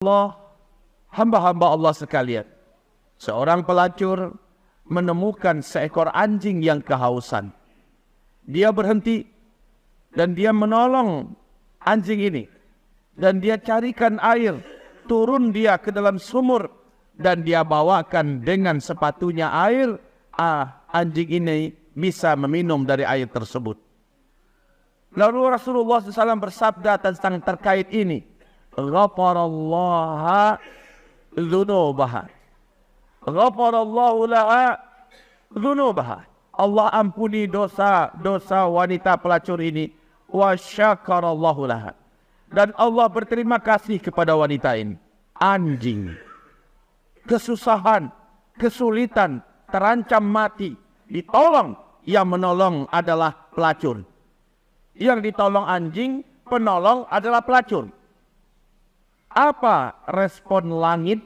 Allah, hamba-hamba Allah sekalian, seorang pelacur menemukan seekor anjing yang kehausan. Dia berhenti dan dia menolong anjing ini. Dan dia carikan air, turun dia ke dalam sumur dan dia bawakan dengan sepatunya air. Anjing ini bisa meminum dari air tersebut. Lalu Rasulullah SAW bersabda tentang terkait ini, Ghafarallahu dzunubaha. Ghafarallahu laha dzunubaha. Allah ampuni dosa-dosa wanita pelacur ini. Wa syakarallahu laha. Dan Allah berterima kasih kepada wanita ini. Anjing, kesusahan, kesulitan, terancam mati, ditolong. Yang menolong adalah pelacur. Yang ditolong anjing, penolong adalah pelacur. Apa respon langit,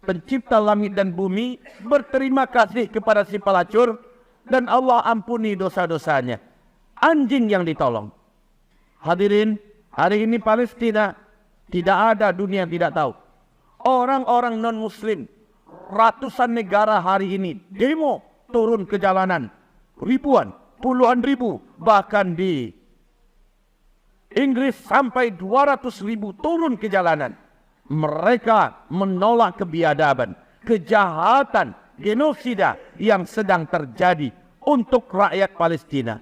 pencipta langit dan bumi, berterima kasih kepada si pelacur, dan Allah ampuni dosa-dosanya. Anjing yang ditolong. Hadirin, hari ini Palestina tidak ada dunia yang tidak tahu. Orang-orang non-muslim, ratusan negara hari ini demo turun ke jalanan. Ribuan, puluhan ribu, bahkan di Inggris sampai 200.000 turun ke jalanan. Mereka menolak kebiadaban, kejahatan, genosida yang sedang terjadi untuk rakyat Palestina.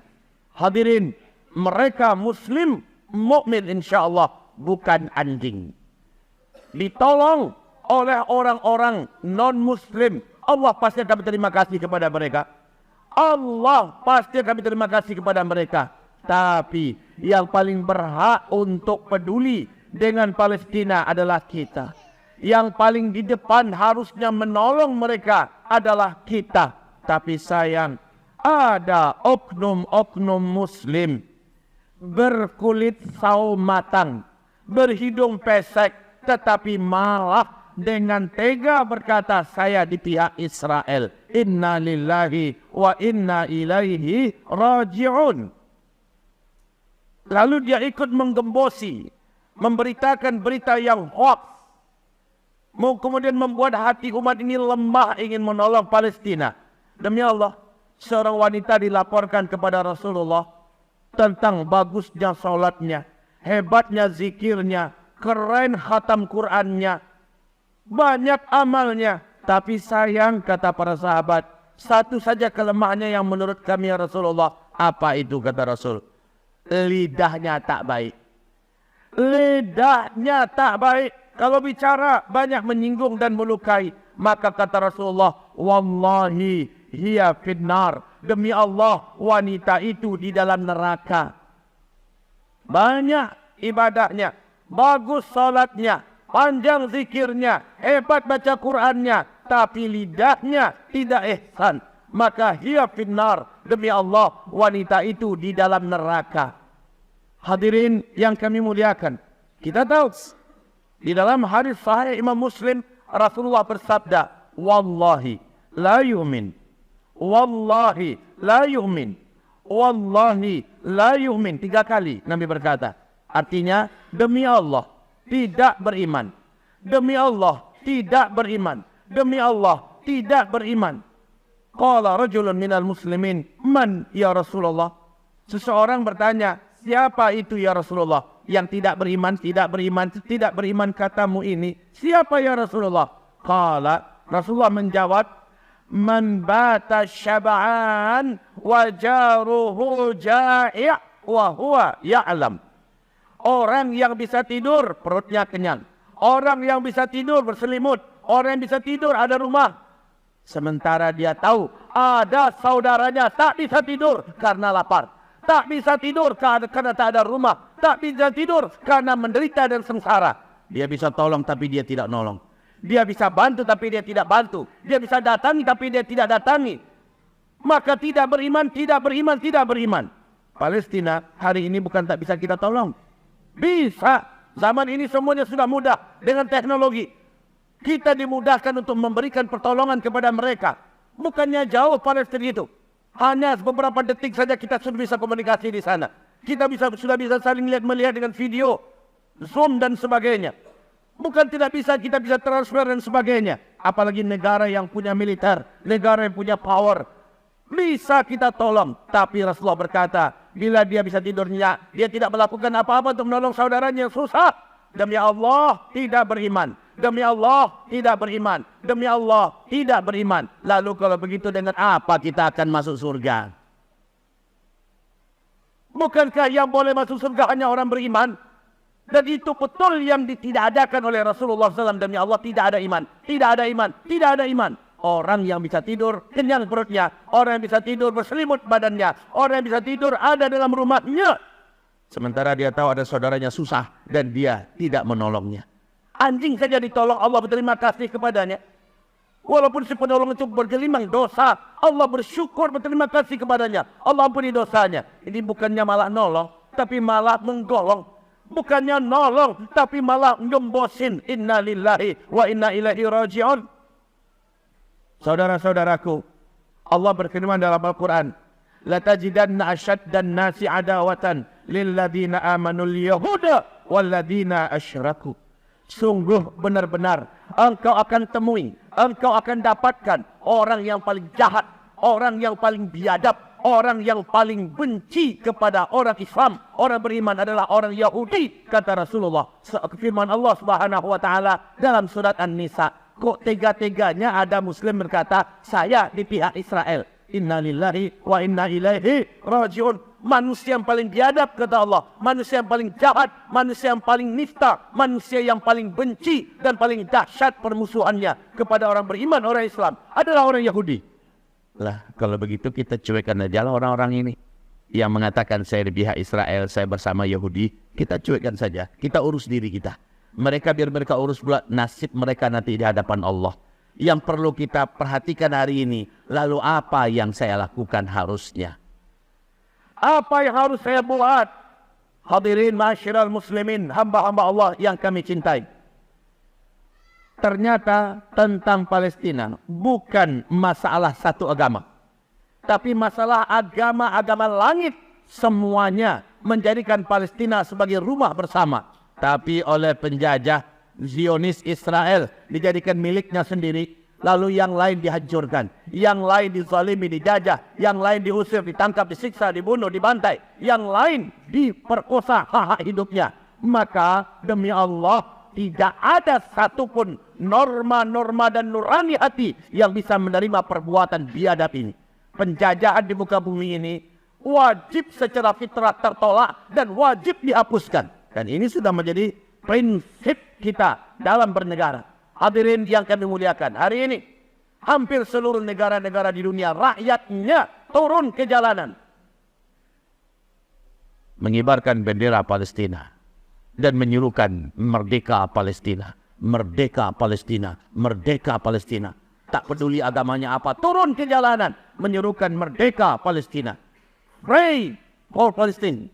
Hadirin, mereka muslim, mukmin insyaallah, bukan anjing. Ditolong oleh orang-orang non-muslim, Allah pasti akan berterima kasih kepada mereka. Allah pasti akan berterima kasih kepada mereka. Tapi yang paling berhak untuk peduli dengan Palestina adalah kita. Yang paling di depan harusnya menolong mereka adalah kita. Tapi sayang, ada oknum-oknum muslim berkulit sawo matang, berhidung pesek, tetapi malah dengan tega berkata, saya di pihak Israel. Inna lillahi wa inna ilaihi raji'un. Lalu dia ikut menggembosi, memberitakan berita yang hoax, kemudian membuat hati umat ini lemah ingin menolong Palestina. Demi Allah, seorang wanita dilaporkan kepada Rasulullah tentang bagusnya sholatnya, hebatnya zikirnya, keren khatam Qur'annya, banyak amalnya. Tapi sayang, kata para sahabat, satu saja kelemahannya yang menurut kami ya Rasulullah. Apa itu, kata Rasul? Lidahnya tak baik. Lidahnya tak baik. Kalau bicara banyak menyinggung dan melukai. Maka kata Rasulullah, wallahi hiya finnar. Demi Allah, wanita itu di dalam neraka. Banyak ibadahnya, bagus salatnya, panjang zikirnya, hebat baca Qur'annya, tapi lidahnya tidak ihsan. Maka hiya finnar. Demi Allah, wanita itu di dalam neraka. Hadirin yang kami muliakan, kita tahu di dalam hadis sahih Imam Muslim, Rasulullah bersabda, wallahi la yu'min, wallahi la yu'min, wallahi la yu'min. 3 kali Nabi berkata. Artinya, demi Allah tidak beriman, demi Allah tidak beriman, demi Allah tidak beriman. Qala rajulun minal muslimin, man ya Rasulullah? Seseorang bertanya, siapa itu ya Rasulullah? Yang tidak beriman, tidak beriman, tidak beriman katamu ini. Siapa ya Rasulullah? Qala, Rasulullah menjawab, man bata syab'an wa jaruhu ja'i' wa huwa ya'lam. Orang yang bisa tidur, perutnya kenyang. Orang yang bisa tidur berselimut. Orang yang bisa tidur ada rumah. Sementara dia tahu ada saudaranya tak bisa tidur karena lapar. Tak bisa tidur karena tak ada rumah. Tak bisa tidur karena menderita dan sengsara. Dia bisa tolong tapi dia tidak nolong. Dia bisa bantu tapi dia tidak bantu. Dia bisa datangi tapi dia tidak datangi. Maka tidak beriman, tidak beriman, tidak beriman. Palestina hari ini bukan tak bisa kita tolong. Bisa. Zaman ini semuanya sudah mudah dengan teknologi. Kita dimudahkan untuk memberikan pertolongan kepada mereka. Bukannya jauh Palestina itu. Hanya beberapa detik saja kita sudah bisa komunikasi di sana. Kita sudah bisa saling melihat dengan video, Zoom dan sebagainya. Bukan tidak bisa, kita bisa transfer dan sebagainya. Apalagi negara yang punya militer, negara yang punya power. Bisa kita tolong. Tapi Rasulullah berkata, bila dia bisa tidurnya, dia tidak melakukan apa-apa untuk menolong saudaranya yang susah. Demi Allah tidak beriman. Demi Allah tidak beriman. Demi Allah tidak beriman. Lalu kalau begitu dengan apa kita akan masuk surga? Bukankah yang boleh masuk surga hanya orang beriman? Dan itu betul yang tidak adakan oleh Rasulullah SAW. Demi Allah tidak ada iman. Tidak ada iman. Tidak ada iman. Orang yang bisa tidur kenyang perutnya. Orang yang bisa tidur berselimut badannya. Orang yang bisa tidur ada dalam rumahnya. Sementara dia tahu ada saudaranya susah dan dia tidak menolongnya. Anjing saja ditolong, Allah berterima kasih kepadanya. Walaupun si penolong itu bergelimang dosa, Allah bersyukur berterima kasih kepadanya. Allah ampuni dosanya. Ini bukannya malah nolong, tapi malah menggolong. Bukannya nolong, tapi malah ngembosin. Inna lillahi wa inna ilaihi raji'un. Saudara-saudaraku, Allah berfirman dalam Al-Quran, latajidanna asyaddan nasi adawatan lilladina amanul yahuda walladina asyraku. Sungguh benar-benar engkau akan temui, engkau akan dapatkan orang yang paling jahat, orang yang paling biadab, orang yang paling benci kepada orang Islam, orang beriman adalah orang Yahudi, kata Rasulullah. Firman Allah Subhanahu wa taala dalam surat An-Nisa. Kok tega-teganya ada muslim berkata, saya di pihak Israel. Inna lillahi wa inna ilaihi raji'un. Manusia yang paling biadab, kata Allah. Manusia yang paling jahat, manusia yang paling nifta, manusia yang paling benci dan paling dahsyat permusuhannya kepada orang beriman, orang Islam adalah orang Yahudi. Lah, kalau begitu kita cuekkan aja lah orang-orang ini yang mengatakan saya di pihak Israel, saya bersama Yahudi. Kita cuekkan saja, kita urus diri kita. Mereka biar mereka urus pula nasib mereka nanti di hadapan Allah. Yang perlu kita perhatikan hari ini, lalu apa yang saya lakukan harusnya? Apa yang harus saya buat? Hadirin ma'asyiral muslimin, hamba-hamba Allah yang kami cintai. Ternyata tentang Palestina bukan masalah satu agama. Tapi masalah agama-agama langit semuanya menjadikan Palestina sebagai rumah bersama. Tapi oleh penjajah Zionis Israel dijadikan miliknya sendiri. Lalu yang lain dihancurkan, yang lain dizalimi, dijajah, yang lain diusir, ditangkap, disiksa, dibunuh, dibantai, yang lain diperkosa hak-hak hidupnya. Maka demi Allah tidak ada satupun norma-norma dan nurani hati yang bisa menerima perbuatan biadab ini. Penjajahan di muka bumi ini wajib secara fitrah tertolak dan wajib dihapuskan. Dan ini sudah menjadi prinsip kita dalam bernegara. Hadirin yang kami muliakan, hari ini hampir seluruh negara-negara di dunia rakyatnya turun ke jalanan mengibarkan bendera Palestina dan menyuruhkan merdeka Palestina, merdeka Palestina, merdeka Palestina. Tak peduli agamanya apa, turun ke jalanan menyuruhkan merdeka Palestina. Pray for Palestine.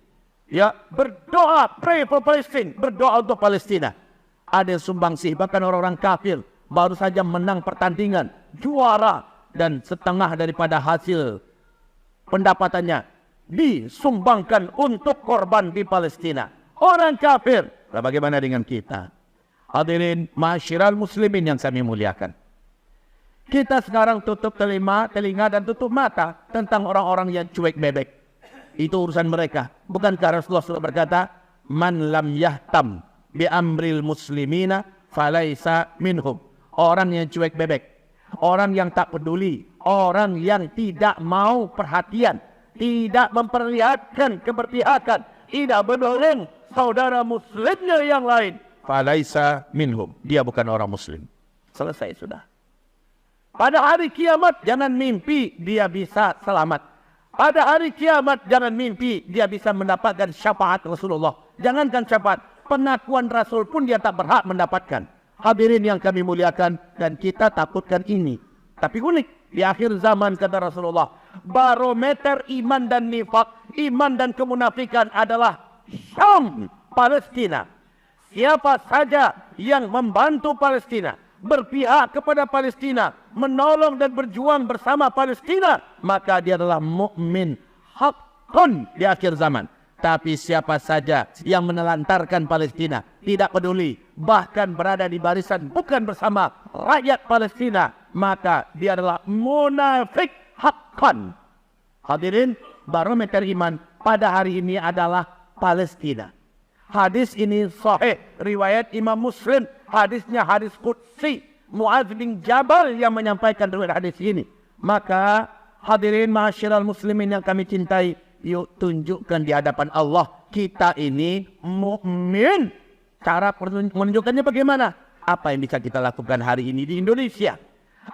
Ya, berdoa, pray for Palestine, berdoa untuk Palestina. Ada yang sumbangsih, bahkan orang-orang kafir baru saja menang pertandingan, juara, dan setengah daripada hasil pendapatannya disumbangkan untuk korban di Palestina. Orang kafir. Nah, bagaimana dengan kita? Hadirin ma'asyiral muslimin yang kami muliakan. Kita sekarang tutup telinga dan tutup mata tentang orang-orang yang cuek bebek. Itu urusan mereka. Bukankah Rasulullah SAW berkata, man lam yahtam bi amril muslimina falaisa minhum. Orang yang cuek bebek, orang yang tak peduli, orang yang tidak mau perhatian, tidak memperlihatkan keberpihakan, tidak menolong saudara muslimnya yang lain, falaisa minhum. Dia bukan orang muslim. Selesai sudah. Pada hari kiamat jangan mimpi dia bisa selamat. Pada hari kiamat jangan mimpi dia bisa mendapatkan syafaat Rasulullah. Jangankan syafaat, pengakuan Rasul pun dia tak berhak mendapatkan. Hadirin yang kami muliakan, dan kita takutkan ini. Tapi unik, di akhir zaman kata Rasulullah, barometer iman dan nifak, iman dan kemunafikan adalah Syam, Palestina. Siapa saja yang membantu Palestina, berpihak kepada Palestina, menolong dan berjuang bersama Palestina, maka dia adalah mukmin hakun di akhir zaman. Tapi siapa saja yang menelantarkan Palestina, tidak peduli, bahkan berada di barisan bukan bersama rakyat Palestina, maka dia adalah munafik hakkan. Hadirin, barometer iman pada hari ini adalah Palestina. Hadis ini sahih, riwayat Imam Muslim. Hadisnya hadis qudsi. Mu'adz bin Jabal yang menyampaikan riwayat hadis ini. Maka hadirin ma'asyiral muslimin yang kami cintai, yuk tunjukkan di hadapan Allah kita ini mukmin. Cara menunjukkannya bagaimana? Apa yang bisa kita lakukan hari ini di Indonesia?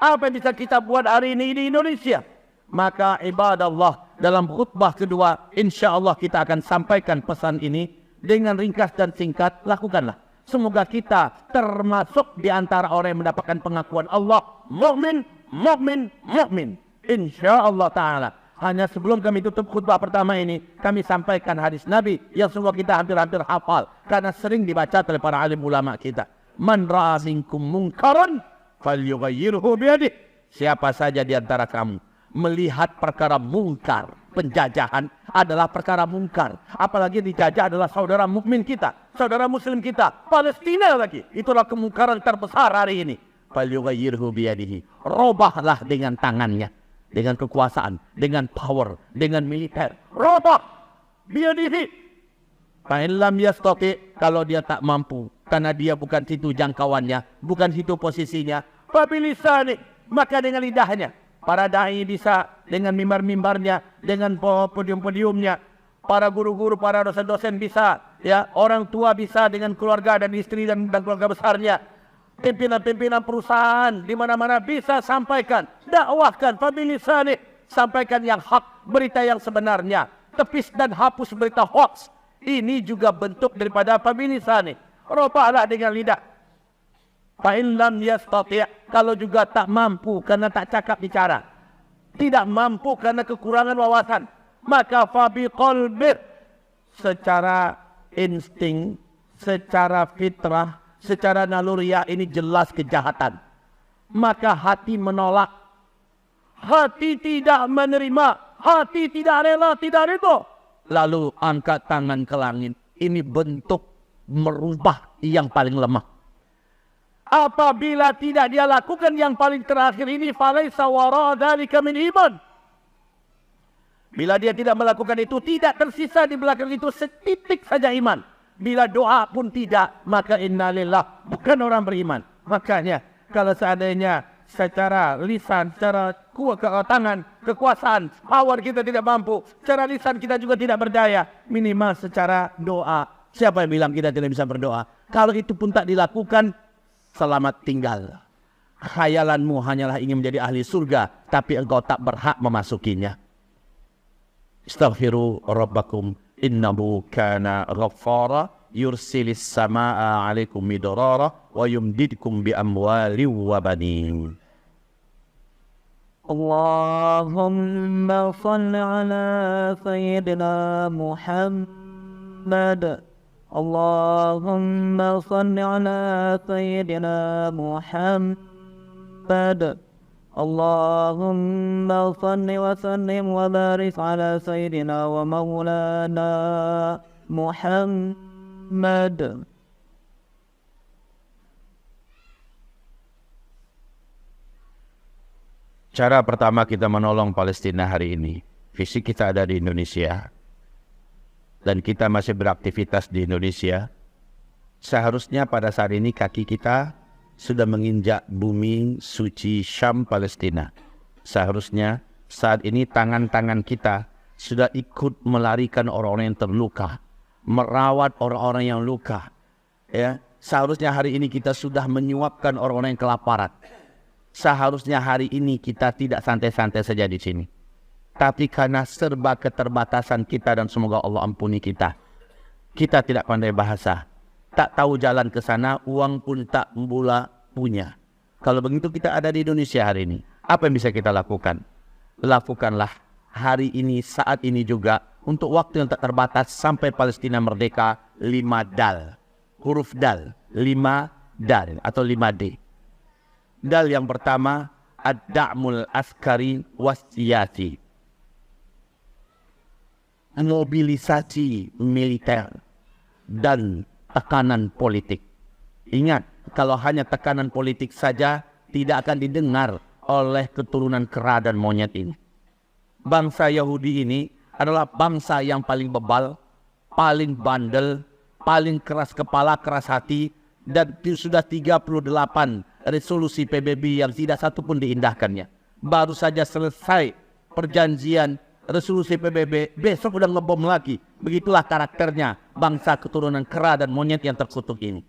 Apa yang bisa kita buat hari ini di Indonesia? Maka ibadallah, dalam khutbah kedua insyaallah kita akan sampaikan pesan ini dengan ringkas dan singkat. Lakukanlah. Semoga kita termasuk di antara orang yang mendapatkan pengakuan Allah mukmin, mukmin, mukmin. Insyaallah taala. Hanya sebelum kami tutup khutbah pertama ini, kami sampaikan hadis Nabi yang semua kita hampir-hampir hafal karena sering dibaca oleh para alim ulama kita. Man ra'a minkum munkaran falyughayyirhu biyadihi. Siapa saja di antara kamu melihat perkara mungkar, penjajahan adalah perkara mungkar, apalagi dijajah adalah saudara mukmin kita, saudara muslim kita, Palestina lagi. Itulah kemungkaran terbesar hari ini. Falyughayyirhu biyadihi. Robahlah dengan tangannya, dengan kekuasaan, dengan power, dengan militer. Robah biyadihi. Fa in lam yastati, kalau dia tak mampu karena dia bukan situ jangkauannya, bukan situ posisinya, fa bilisani, maka dengan lidahnya. Para dai bisa dengan mimbar-mimbarnya, dengan podium-podiumnya. Para guru-guru, para dosen-dosen bisa, ya, orang tua bisa dengan keluarga dan istri dan keluarga besarnya. Pimpinan-pimpinan perusahaan di mana-mana bisa sampaikan, dakwahkan, fabilisani, sampaikan yang hak, berita yang sebenarnya, tepis dan hapus berita hoax. Ini juga bentuk daripada fabilisani. Robahlah dengan lidah. Fa in lam yastati', kalau juga tak mampu karena tak cakap bicara, tidak mampu karena kekurangan wawasan, maka fa biqalbi, secara insting, secara fitrah, secara naluriah ini jelas kejahatan, maka hati menolak, hati tidak menerima, hati tidak rela, tidak ridho, lalu angkat tangan ke langit. Ini bentuk merubah yang paling lemah. Apabila tidak dia lakukan yang paling terakhir ini, falaisa wara dzalika min iman. Bila dia tidak melakukan itu, tidak tersisa di belakang itu setitik saja iman. Bila doa pun tidak, maka innalillah, bukan orang beriman. Makanya kalau seandainya secara lisan, secara tangan, kekuasaan, power kita tidak mampu, secara lisan kita juga tidak berdaya, minimal secara doa. Siapa yang bilang kita tidak bisa berdoa? Kalau itu pun tak dilakukan, selamat tinggal. Khayalanmu hanyalah ingin menjadi ahli surga, tapi engkau tak berhak memasukinya. Astaghfiru rabbakum innahu kana ghaffara yursilis samaa 'alaikum midrara wa yumdidkum bi amwalin wa banin. Allahumma shalli ala sayyidina Muhammad. Allahumma salli ala sayyidina Muhammad. Allahumma salli wa sallim wa barik ala sayyidina wa maulana Muhammad. Cara pertama kita menolong Palestina hari ini, fisik kita ada di Indonesia, dan kita masih beraktivitas di Indonesia. Seharusnya pada saat ini kaki kita sudah menginjak bumi suci Syam Palestina. Seharusnya saat ini tangan-tangan kita sudah ikut melarikan orang-orang yang terluka, merawat orang-orang yang luka. Ya, seharusnya hari ini kita sudah menyuapkan orang-orang yang kelaparan. Seharusnya hari ini kita tidak santai-santai saja di sini. Tapi karena serba keterbatasan kita, dan semoga Allah ampuni kita, kita tidak pandai bahasa, tak tahu jalan ke sana, uang pun tak mula punya. Kalau begitu kita ada di Indonesia hari ini, apa yang bisa kita lakukan? Lakukanlah hari ini, saat ini juga, untuk waktu yang tak terbatas sampai Palestina merdeka, 5 dal. Huruf dal, 5 dal atau 5D. Dal yang pertama, ad-da'mul askari was-siyasi. mobilisasi militer dan tekanan politik. Ingat, kalau hanya tekanan politik saja tidak akan didengar oleh keturunan kera dan monyet ini. Bangsa Yahudi ini adalah bangsa yang paling bebal, paling bandel, paling keras kepala, keras hati, dan sudah 38 resolusi PBB yang tidak satu pun diindahkannya. Baru saja selesai perjanjian resolusi PBB, besok udah ngebom lagi. Begitulah karakternya bangsa keturunan kera dan monyet yang terkutuk ini.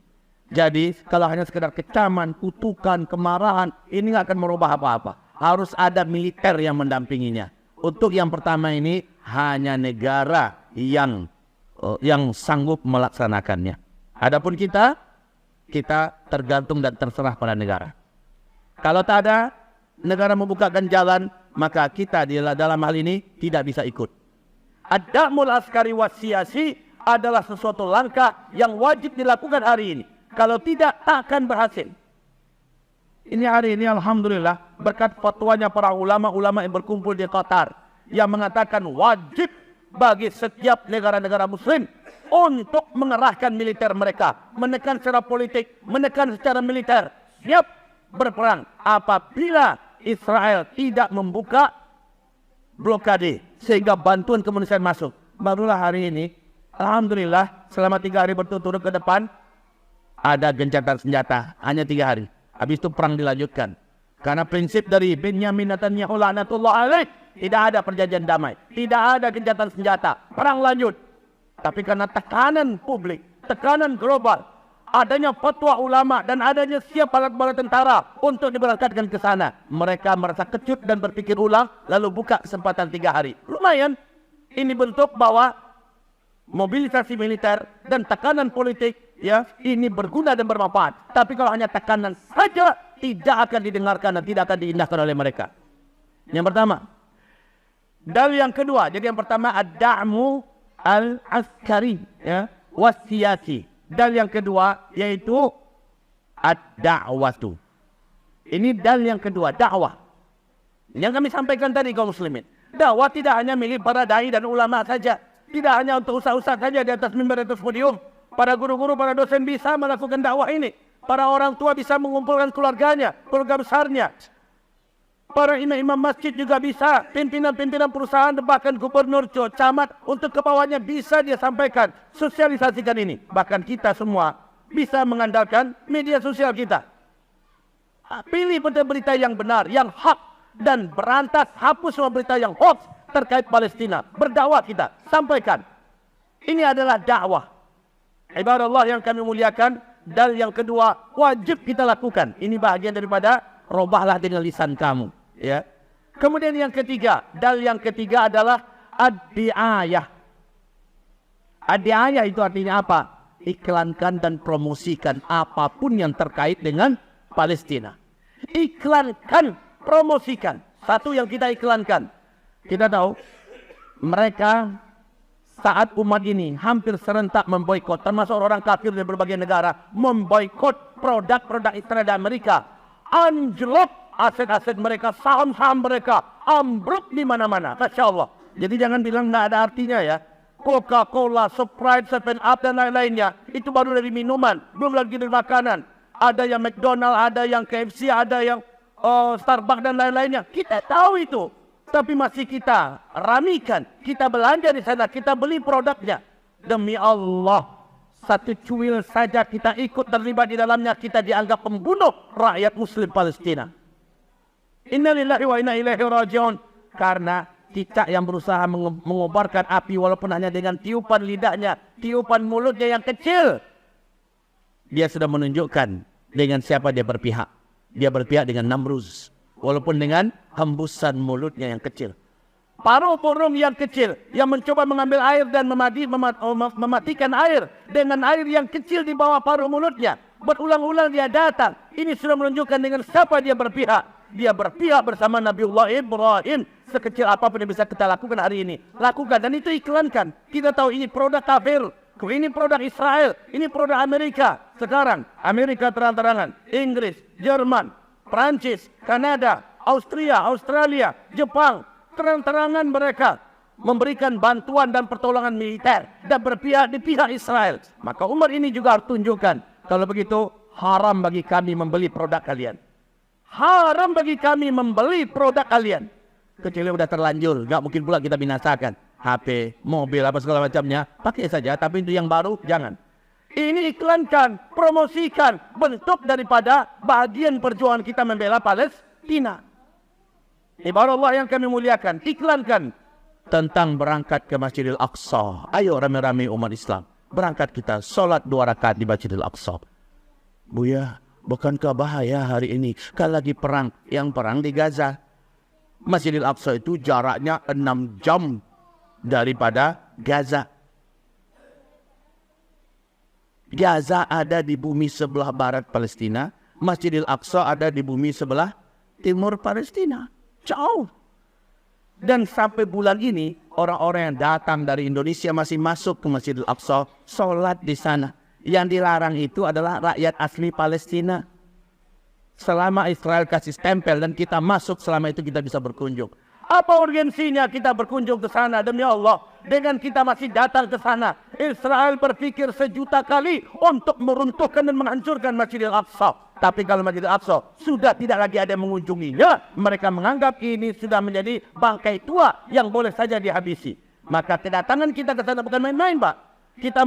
Jadi kalau hanya sekedar kecaman, kutukan, kemarahan, ini nggak akan merubah apa-apa. Harus ada militer yang mendampinginya. Untuk yang pertama ini hanya negara yang sanggup melaksanakannya. Adapun kita tergantung dan terserah pada negara. Kalau tak ada negara membukakan jalan, maka kita dalam hal ini tidak bisa ikut. Ad-da'mul askari wasiyasi adalah sesuatu langkah yang wajib dilakukan hari ini. Kalau tidak, tak akan berhasil. Ini hari ini alhamdulillah berkat fatwanya para ulama-ulama yang berkumpul di Qatar yang mengatakan wajib bagi setiap negara-negara muslim untuk mengerahkan militer mereka, menekan secara politik, menekan secara militer, siap berperang apabila Israel tidak membuka blokade sehingga bantuan kemanusiaan masuk. Barulah hari ini alhamdulillah selama 3 hari berturut-turut ke depan ada gencatan senjata, hanya 3 hari. Habis itu perang dilanjutkan. Karena prinsip dari Benyamin Netanyahu laknatullah alaih, tidak ada perjanjian damai, tidak ada gencatan senjata, perang lanjut. Tapi karena tekanan publik, tekanan global, adanya fatwa ulama dan adanya siap alat bala tentara untuk diberangkatkan ke sana, mereka merasa kecut dan berpikir ulang, lalu buka kesempatan 3 hari. Lumayan, ini bentuk bahwa mobilisasi militer dan tekanan politik, ya, ini berguna dan bermanfaat. Tapi kalau hanya tekanan saja, tidak akan didengarkan dan tidak akan diindahkan oleh mereka. Yang pertama. Dan yang kedua, jadi yang pertama ad-da'mu al-askari, ya, wasiyasi. Dan yang kedua yaitu ad-da'watu. Ini dal yang kedua, dakwah. Yang kami sampaikan tadi kaum muslimin. Dakwah tidak hanya milik para dai dan ulama saja. Tidak hanya untuk ustaz-ustaz saja di atas mimbar, atas podium. Para guru-guru, para dosen bisa melakukan dakwah ini. Para orang tua bisa mengumpulkan keluarganya, keluarga besarnya. Para imam-imam masjid juga bisa. Pimpinan-pimpinan perusahaan, bahkan gubernur, camat, untuk ke bawahnya bisa dia sampaikan. Sosialisasikan ini. Bahkan kita semua bisa mengandalkan media sosial kita. Pilih berita yang benar, yang hak. Dan berantas, hapus semua berita yang hoax terkait Palestina. Berdakwah kita, sampaikan. Ini adalah dakwah. Ibadallah yang kami muliakan. Dan yang kedua, wajib kita lakukan. Ini bahagian daripada robahlah dengan lisan kamu. Ya. Kemudian yang ketiga, dal yang ketiga adalah ad-di'ayah. Ad-di'ayah itu artinya apa? Iklankan dan promosikan apapun yang terkait dengan Palestina. Iklankan, promosikan. Satu yang kita iklankan. Kita tahu mereka saat umat ini hampir serentak memboikot, termasuk orang kafir dari berbagai negara, memboikot produk-produk Israel dan Amerika. Anjlok aset-aset mereka, saham-saham mereka, ambruk di mana-mana. Masya Allah. Jadi jangan bilang nggak ada artinya ya. Coca-Cola, Sprite, 7up dan lain-lainnya. Itu baru dari minuman, belum lagi dari makanan. Ada yang McDonald, ada yang KFC, ada yang Starbucks dan lain-lainnya. Kita tahu itu. Tapi masih kita ramikan, kita belanja di sana, kita beli produknya. Demi Allah, satu cuil saja kita ikut terlibat di dalamnya, kita dianggap pembunuh rakyat muslim Palestina. Inna lillahi wa inna ilaihi raji'un. Karena cicak yang berusaha mengobarkan api walaupun hanya dengan tiupan lidahnya, tiupan mulutnya yang kecil, dia sudah menunjukkan dengan siapa dia berpihak. Dia berpihak dengan Namruz. Walaupun dengan hembusan mulutnya yang kecil. Paruh burung yang kecil yang mencoba mengambil air dan mematikan air dengan air yang kecil di bawah paruh mulutnya. Berulang-ulang dia datang. Ini sudah menunjukkan dengan siapa dia berpihak. Dia berpihak bersama Nabiullah Ibrahim. Sekecil apapun yang bisa kita lakukan hari ini, lakukan. Dan itu iklankan. Kita tahu ini produk kafir, ini produk Israel, ini produk Amerika. Sekarang Amerika terang-terangan, Inggris, Jerman, Prancis, Kanada, Austria, Australia, Jepang, terang-terangan mereka memberikan bantuan dan pertolongan militer dan berpihak di pihak Israel. Maka Umar ini juga harus tunjukkan, kalau begitu haram bagi kami membeli produk kalian. Haram bagi kami membeli produk kalian. Kecuali udah terlanjur, nggak mungkin pula kita binasakan. HP, mobil, apa segala macamnya, pakai saja, tapi itu yang baru, jangan. Ini iklankan, promosikan, bentuk daripada bahagian perjuangan kita membela Palestina. Ibarat Allah yang kami muliakan, iklankan tentang berangkat ke Masjidil Aqsa. Ayo rame-rame umat Islam, berangkat kita, solat 2 rakaat di Masjidil Aqsa. Buya, bukankah bahaya hari ini? Kan lagi perang, yang perang di Gaza. Masjidil Aqsa itu jaraknya 6 jam daripada Gaza. Gaza ada di bumi sebelah barat Palestina, Masjidil Aqsa ada di bumi sebelah timur Palestina. Jauh. Dan sampai bulan ini, orang-orang yang datang dari Indonesia masih masuk ke Masjidil Aqsa, sholat di sana. Yang dilarang itu adalah rakyat asli Palestina. Selama Israel kasih stempel dan kita masuk, selama itu kita bisa berkunjung. Apa urgensinya kita berkunjung ke sana demi Allah? Dengan kita masih datang ke sana, Israel berpikir 1.000.000 kali untuk meruntuhkan dan menghancurkan Masjidil Aqsa. Tapi kalau Masjidil Aqsa sudah tidak lagi ada yang mengunjunginya, mereka menganggap ini sudah menjadi bangkai tua yang boleh saja dihabisi. Maka kedatangan kita ke sana bukan main-main, Pak. Kita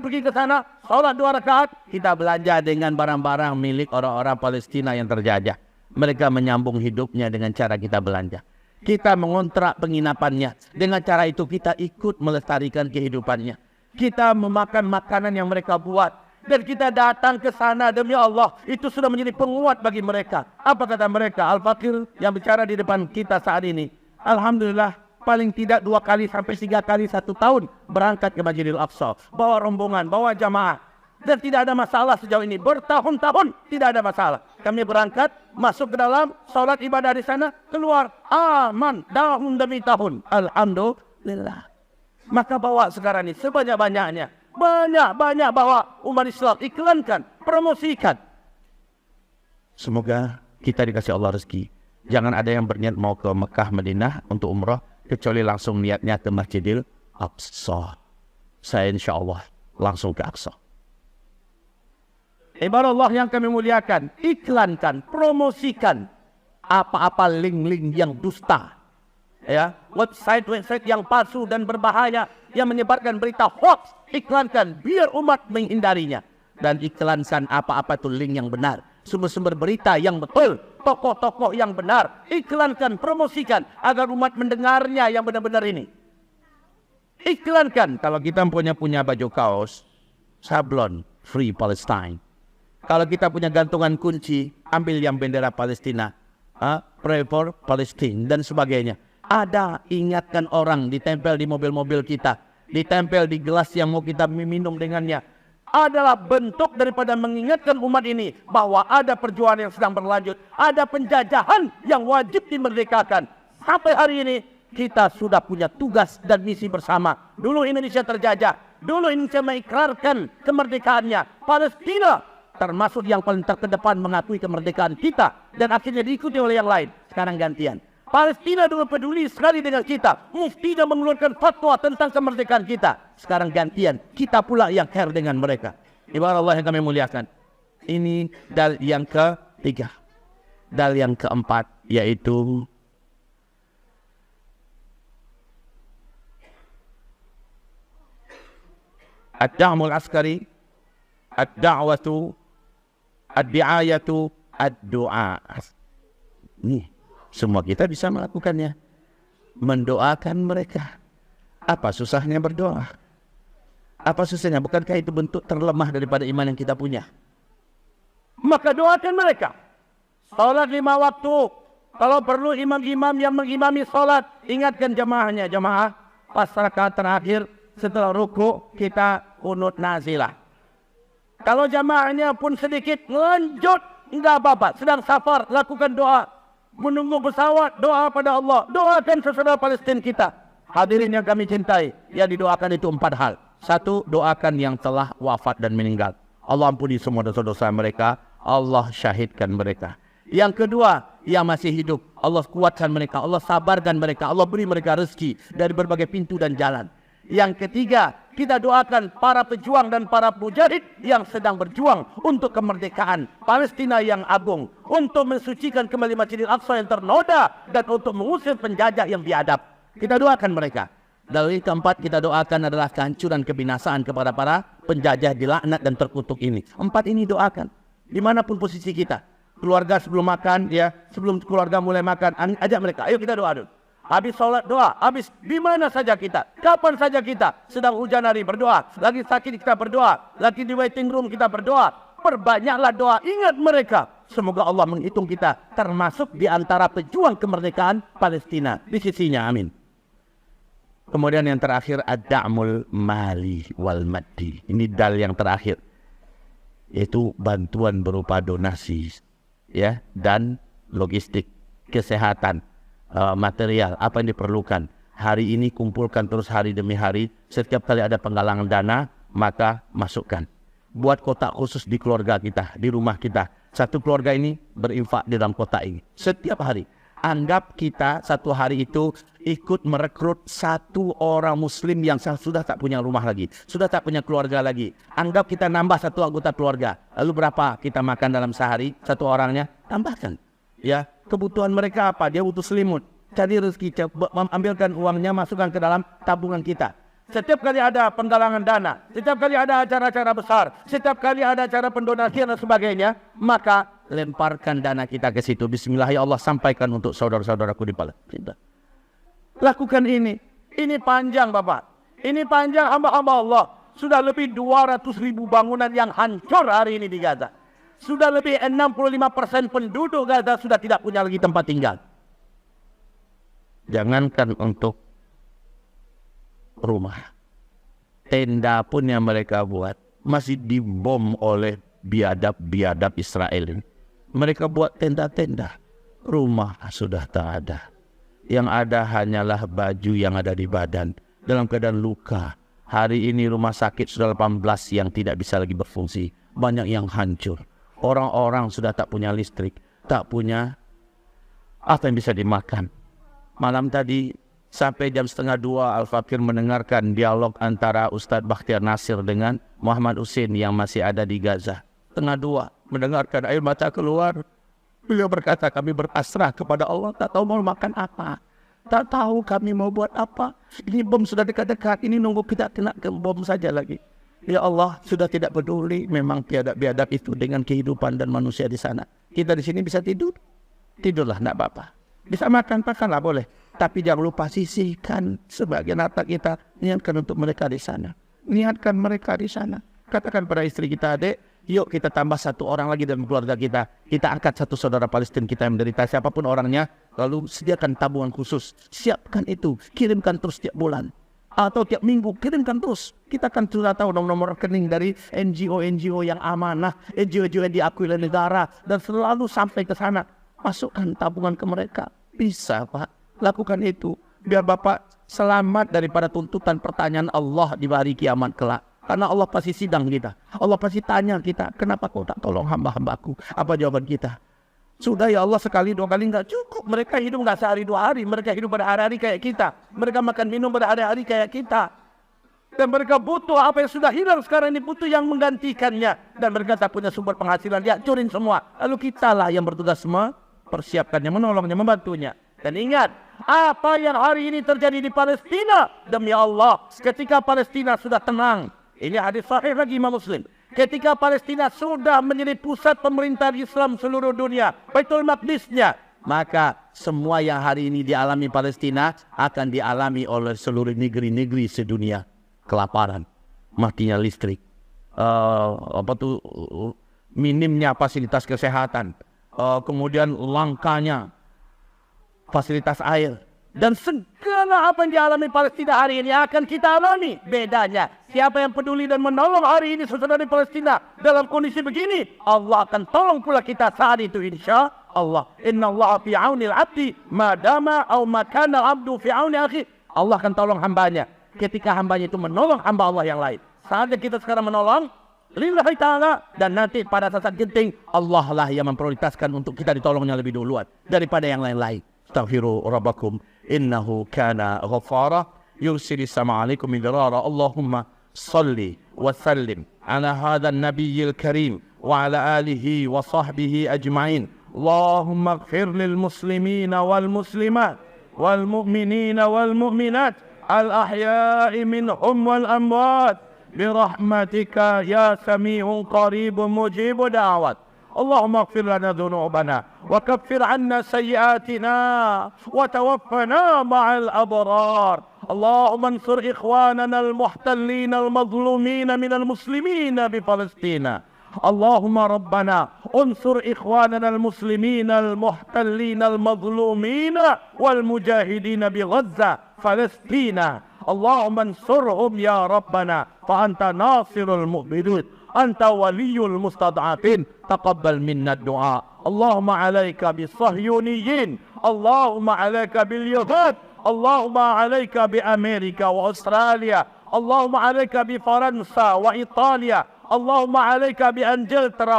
pergi ke sana, sholat 2 rakaat, kita belanja dengan barang-barang milik orang-orang Palestina yang terjajah. Mereka menyambung hidupnya dengan cara kita belanja. Kita mengontrak penginapannya. Dengan cara itu kita ikut melestarikan kehidupannya. Kita memakan makanan yang mereka buat. Dan kita datang ke sana demi Allah. Itu sudah menjadi penguat bagi mereka. Apa kata mereka? Al-Fakir yang bicara di depan kita saat ini. Alhamdulillah, paling tidak 2 kali sampai 3 kali 1 tahun berangkat ke Masjidil Aqsa. Bawa rombongan, bawa jamaah. Dan tidak ada masalah sejauh ini. Bertahun-tahun tidak ada masalah. Kami berangkat, masuk ke dalam, sholat ibadah di sana, keluar. Aman, tahun demi tahun. Alhamdulillah. Maka bawa sekarang ini sebanyak-banyaknya. Banyak-banyak bawa umat Islam. Iklankan, promosikan. Semoga kita dikasih Allah rezeki. Jangan ada yang berniat mau ke Mekah, Madinah untuk umrah. Kecuali langsung niatnya ke Masjidil Aqsa. Saya insya Allah langsung ke Aqsa. Ibarat Allah yang kami muliakan, iklankan, promosikan apa-apa link-link yang dusta, ya, website yang palsu dan berbahaya yang menyebarkan berita hoax, iklankan biar umat menghindarinya. Dan iklankan apa-apa itu link yang benar, sumber-sumber berita yang betul, tokoh-tokoh yang benar, iklankan, promosikan agar umat mendengarnya yang benar-benar ini. Iklankan, kalau kita punya baju kaos, sablon, Free Palestine. Kalau kita punya gantungan kunci, ambil yang bendera Palestina. Pray for Palestine dan sebagainya. Ada, ingatkan orang, ditempel di mobil-mobil kita. Ditempel di gelas yang mau kita minum dengannya. Adalah bentuk daripada mengingatkan umat ini bahwa ada perjuangan yang sedang berlanjut. Ada penjajahan yang wajib dimerdekakan. Sampai hari ini, kita sudah punya tugas dan misi bersama. Dulu Indonesia terjajah. Dulu Indonesia mengikrarkan kemerdekaannya. Palestina termasuk yang paling terdepan mengakui kemerdekaan kita. Dan akhirnya diikuti oleh yang lain. Sekarang gantian. Palestina dulu peduli sekali dengan kita. Muftinya mengeluarkan fatwa tentang kemerdekaan kita. Sekarang gantian. Kita pula yang care dengan mereka. Ibarat Allah yang kami muliakan. Ini dalil yang ketiga. Dalil yang keempat yaitu ad-da'mul askari, ad-da'watu, ad-di'ayatu, ad-du'a. Nih, semua kita bisa melakukannya. Mendoakan mereka. Apa susahnya berdoa? Apa susahnya? Bukankah itu bentuk terlemah daripada iman yang kita punya? Maka doakan mereka. Salat 5 waktu. Kalau perlu imam-imam yang mengimami salat, ingatkan jamaahnya. Jamaah, pas rakaat terakhir setelah ruku kita qunut nazilah. Kalau jamaahnya pun sedikit lanjut, enggak apa-apa. Sedang safar, lakukan doa. Menunggu pesawat, doa pada Allah. Doakan saudara Palestina kita. Hadirin yang kami cintai, yang didoakan itu 4 hal. 1, doakan yang telah wafat dan meninggal. Allah ampuni semua dosa-dosa mereka. Allah syahidkan mereka. Yang kedua, yang masih hidup. Allah kuatkan mereka, Allah sabarkan mereka, Allah beri mereka rezeki dari berbagai pintu dan jalan. Yang ketiga, kita doakan para pejuang dan para mujahid yang sedang berjuang untuk kemerdekaan Palestina yang agung, untuk mensucikan kembali Masjidil Aqsa yang ternoda, dan untuk mengusir penjajah yang biadab. Kita doakan mereka. Dan yang keempat, kita doakan adalah kehancuran, kebinasaan kepada para penjajah dilaknat dan terkutuk ini. 4 ini doakan. Dimanapun posisi kita. Keluarga sebelum makan, ya, sebelum keluarga mulai makan, ajak mereka, ayo kita doa dulu. Habis sholat doa, habis di mana saja kita, kapan saja kita, sedang hujan hari berdoa, lagi sakit kita berdoa, lagi di waiting room kita berdoa. Perbanyaklah doa, ingat mereka. Semoga Allah menghitung kita termasuk di antara pejuang kemerdekaan Palestina di sisinya, amin. Kemudian yang terakhir, ad-da'mul mali wal maddi. Ini dal yang terakhir, yaitu bantuan berupa donasi, ya, dan logistik, kesehatan, material, apa yang diperlukan. Hari ini kumpulkan terus hari demi hari. Setiap kali ada penggalangan dana, maka masukkan. Buat kotak khusus di keluarga kita, di rumah kita. Satu keluarga ini berinfak di dalam kotak ini setiap hari. Anggap kita satu hari itu ikut merekrut 1 orang muslim yang sudah tak punya rumah lagi, sudah tak punya keluarga lagi. Anggap kita nambah 1 anggota keluarga. Lalu berapa kita makan dalam sehari 1 orangnya? Tambahkan. Ya, kebutuhan mereka apa? Dia butuh selimut. Cari rezeki, ambilkan uangnya, masukkan ke dalam tabungan kita. Setiap kali ada penggalangan dana, setiap kali ada acara-acara besar, setiap kali ada acara pendonasian dan sebagainya, maka lemparkan dana kita ke situ. Bismillah ya Allah, sampaikan untuk saudara-saudaraku di Palestina. Lakukan ini. Ini panjang Bapak. Ini panjang hamba-hamba Allah. Sudah lebih 200.000 bangunan yang hancur hari ini di Gaza. Sudah lebih 65% penduduk Gaza sudah tidak punya lagi tempat tinggal. Jangankan untuk rumah, tenda pun yang mereka buat masih dibom oleh biadab-biadab Israel ini. Mereka buat tenda-tenda, rumah sudah tak ada. Yang ada hanyalah baju yang ada di badan dalam keadaan luka. Hari ini rumah sakit sudah 18 yang tidak bisa lagi berfungsi. Banyak yang hancur. Orang-orang sudah tak punya listrik, tak punya apa yang bisa dimakan. Malam tadi sampai jam 1:30 Al-Fakir mendengarkan dialog antara Ustadz Bakhtiar Nasir dengan Muhammad Hussein yang masih ada di Gaza. 1:30 mendengarkan, air mata keluar. Beliau berkata, kami berpasrah kepada Allah, tak tahu mau makan apa, tak tahu kami mau buat apa. Ini bom sudah dekat-dekat, ini nunggu kita kena ke bom saja lagi. Ya Allah, sudah tidak peduli memang biadab-biadab itu dengan kehidupan dan manusia di sana. Kita di sini bisa tidur, tidurlah, tidak apa-apa. Bisa makanlah boleh. Tapi jangan lupa sisihkan sebagian harta kita, niatkan untuk mereka di sana. Niatkan mereka di sana. Katakan pada istri kita, adek, yuk kita tambah 1 orang lagi dalam keluarga kita. Kita angkat 1 saudara Palestina kita yang menderita, siapapun orangnya. Lalu sediakan tabungan khusus. Siapkan itu, kirimkan terus tiap bulan. Atau tiap minggu, kirimkan terus. Kita akan sudah tahu nomor rekening dari NGO-NGO yang amanah, NGO-NGO yang diakui oleh negara, dan selalu sampai ke sana. Masukkan tabungan ke mereka. Bisa Pak, lakukan itu. Biar Bapak selamat daripada tuntutan pertanyaan Allah di hari kiamat kelak. Karena Allah pasti sidang kita. Allah pasti tanya kita, kenapa kau tak tolong hamba-hambaku? Apa jawaban kita? Sudah ya Allah, sekali 2 kali enggak cukup. Mereka hidup enggak sehari 2 hari. Mereka hidup berhari-hari kayak kita. Mereka makan minum berhari-hari kayak kita. Dan mereka butuh apa yang sudah hilang sekarang ini, butuh yang menggantikannya. Dan mereka tak punya sumber penghasilan, dia curin semua. Lalu kitalah yang bertugas semua, persiapkannya, menolongnya, membantunya. Dan ingat, apa yang hari ini terjadi di Palestina, demi Allah, ketika Palestina sudah tenang, ini hadis sahih lagi Imam Muslim, ketika Palestina sudah menjadi pusat pemerintahan Islam seluruh dunia, Baitul Maqdisnya, maka semua yang hari ini dialami Palestina akan dialami oleh seluruh negeri-negeri sedunia. Kelaparan, matinya listrik, minimnya fasilitas kesehatan, kemudian langkanya fasilitas air, dan segala apa yang dialami Palestina hari ini akan kita alami. Bedanya, siapa yang peduli dan menolong hari ini saudara di Palestina dalam kondisi begini, Allah akan tolong pula kita saat itu, insya Allah. Inna Allah fi aunil abdi madama au makana abdu fi auni akhi. Allah akan tolong hambanya ketika hambanya itu menolong hamba Allah yang lain. Saatnya kita sekarang menolong lillahi ta'ala, dan nanti pada saat genting Allah lah yang memprioritaskan untuk kita ditolongnya lebih duluan daripada yang lain-lain. فاستغفروا ربكم إنه كان غفارا يرسل السماء عليكم مدرارا. اللهم صل وسلم على هذا النبي الكريم وعلى آله وصحبه أجمعين. اللهم اغفر للمسلمين والمسلمات والمؤمنين والمؤمنات الأحياء منهم والأموات برحمتك يا سميع قريب مجيب دعوات. اللهم اغفر لنا ذنوبنا وكفر عنا سيئاتنا وتوفنا مع الأبرار. اللهم انصر إخواننا المحتلين المظلومين من المسلمين بفلسطين. اللهم ربنا انصر إخواننا المسلمين المحتلين المظلومين والمجاهدين بغزة فلسطين. اللهم انصرهم يا ربنا فأنت ناصر المؤمنين، أنت ولي المستضعفين. تقبل منا الدعاء. اللهم عليك بالصهيونيين، اللهم عليك باليهود، اللهم عليك بأمريكا وأستراليا، اللهم عليك بفرنسا وإيطاليا، اللهم عليك بإنجلترا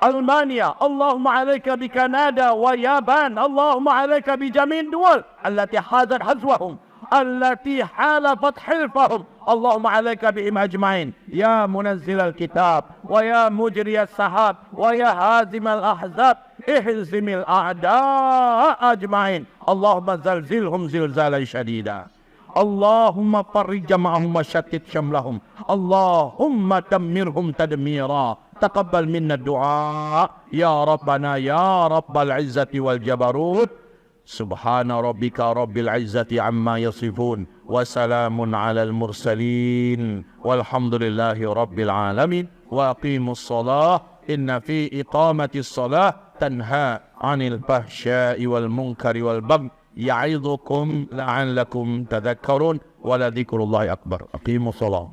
وألمانيا، اللهم عليك بكندا ويابان، اللهم عليك بجميع الدول التي حازت حزوهم، التي حالفت حلفهم. اللهم عليك بهم أجمعين يا منزل الكتاب ويا مجري السحاب ويا هازم الأحزاب. اهزم الأعداء أجمعين. اللهم زلزلهم زلزالا شديدا. اللهم فرج جمعهم وشتت شملهم. اللهم دمرهم تدميرا. تقبل منا الدعاء يا ربنا يا رب العزة والجبروت. سبحان ربك رب العزة عما يصفون وسلام على المرسلين والحمد لله رب العالمين. وأقيموا الصلاة إن في إقامة الصلاة تنهى عن الفحشاء والمنكر والبغي يعظكم لعلكم تذكرون ولذكر الله أكبر. أقيموا الصلاة.